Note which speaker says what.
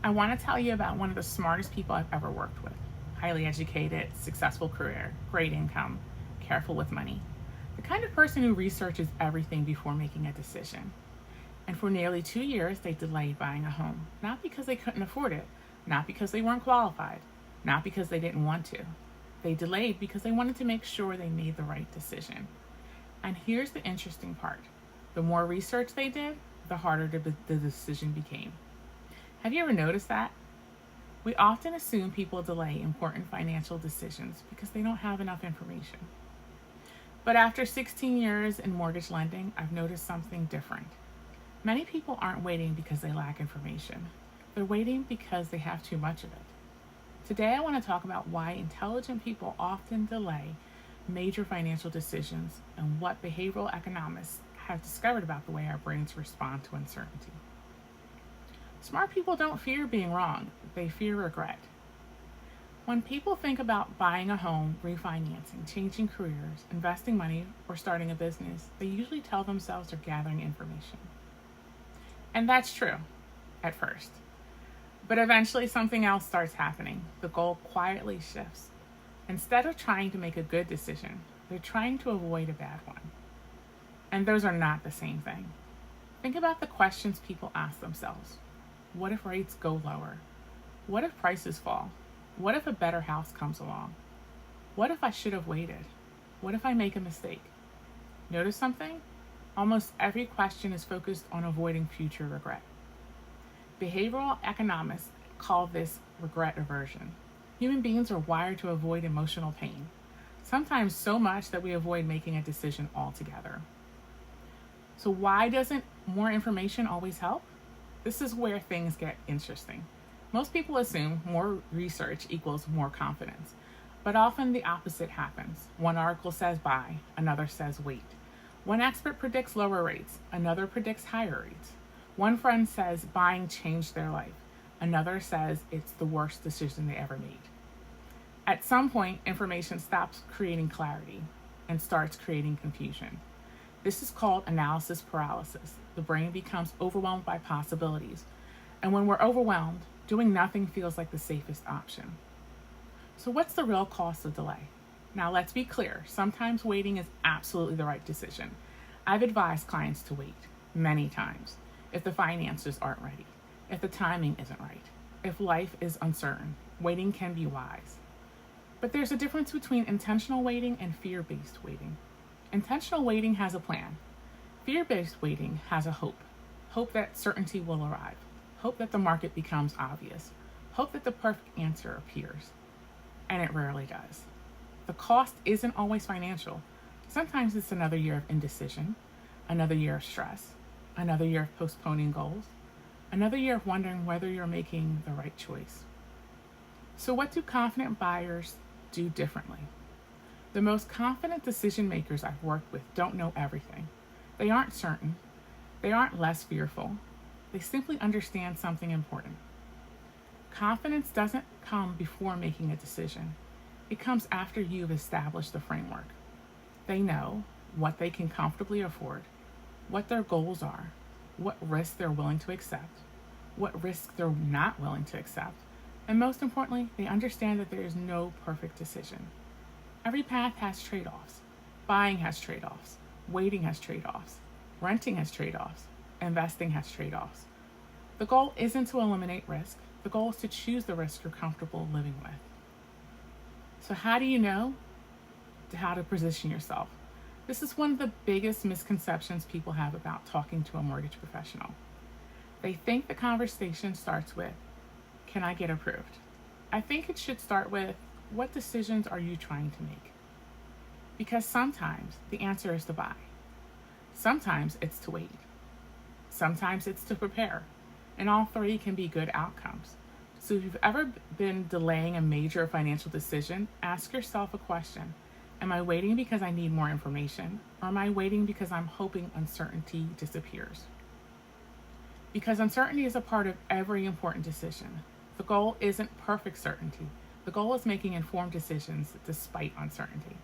Speaker 1: I want to tell you about one of the smartest people I've ever worked with. Highly educated, successful career, great income, careful with money. The kind of person who researches everything before making a decision. And for nearly 2 years, they delayed buying a home. Not because they couldn't afford it, not because they weren't qualified, not because they didn't want to. They delayed because they wanted to make sure they made the right decision. And here's the interesting part. The more research they did, the harder the decision became. Have you ever noticed that? We often assume people delay important financial decisions because they don't have enough information. But after 16 years in mortgage lending, I've noticed something different. Many people aren't waiting because they lack information. They're waiting because they have too much of it. Today, I want to talk about why intelligent people often delay major financial decisions and what behavioral economists have discovered about the way our brains respond to uncertainty. Smart people don't fear being wrong, they fear regret. When people think about buying a home, refinancing, changing careers, investing money, or starting a business, they usually tell themselves they're gathering information. And that's true at first. But eventually something else starts happening. The goal quietly shifts. Instead of trying to make a good decision, they're trying to avoid a bad one. And those are not the same thing. Think about the questions people ask themselves. What if rates go lower? What if prices fall? What if a better house comes along? What if I should have waited? What if I make a mistake? Notice something? Almost every question is focused on avoiding future regret. Behavioral economists call this regret aversion. Human beings are wired to avoid emotional pain, sometimes so much that we avoid making a decision altogether. So why doesn't more information always help? This is where things get interesting. Most people assume more research equals more confidence, but often the opposite happens. One article says buy, another says wait. One expert predicts lower rates, another predicts higher rates. One friend says buying changed their life, another says it's the worst decision they ever made. At some point, information stops creating clarity and starts creating confusion. This is called analysis paralysis. The brain becomes overwhelmed by possibilities. And when we're overwhelmed, doing nothing feels like the safest option. So what's the real cost of delay? Now let's be clear, sometimes waiting is absolutely the right decision. I've advised clients to wait, many times, if the finances aren't ready, if the timing isn't right, if life is uncertain, waiting can be wise. But there's a difference between intentional waiting and fear-based waiting. Intentional waiting has a plan. Fear-based waiting has a hope. Hope that certainty will arrive. Hope that the market becomes obvious. Hope that the perfect answer appears. And it rarely does. The cost isn't always financial. Sometimes it's another year of indecision, another year of stress, another year of postponing goals, another year of wondering whether you're making the right choice. So what do confident buyers do differently? The most confident decision makers I've worked with don't know everything. They aren't certain. They aren't less fearful. They simply understand something important. Confidence doesn't come before making a decision. It comes after you've established the framework. They know what they can comfortably afford, what their goals are, what risks they're willing to accept, what risks they're not willing to accept, and most importantly, they understand that there is no perfect decision. Every path has trade-offs. Buying has trade-offs. Waiting has trade-offs. Renting has trade-offs. Investing has trade-offs. The goal isn't to eliminate risk. The goal is to choose the risk you're comfortable living with. So how do you know how to position yourself? This is one of the biggest misconceptions people have about talking to a mortgage professional. They think the conversation starts with, can I get approved? I think it should start with, what decisions are you trying to make? Because sometimes the answer is to buy. Sometimes it's to wait. Sometimes it's to prepare. And all three can be good outcomes. So if you've ever been delaying a major financial decision, ask yourself a question. Am I waiting because I need more information? Or am I waiting because I'm hoping uncertainty disappears? Because uncertainty is a part of every important decision. The goal isn't perfect certainty. The goal is making informed decisions despite uncertainty.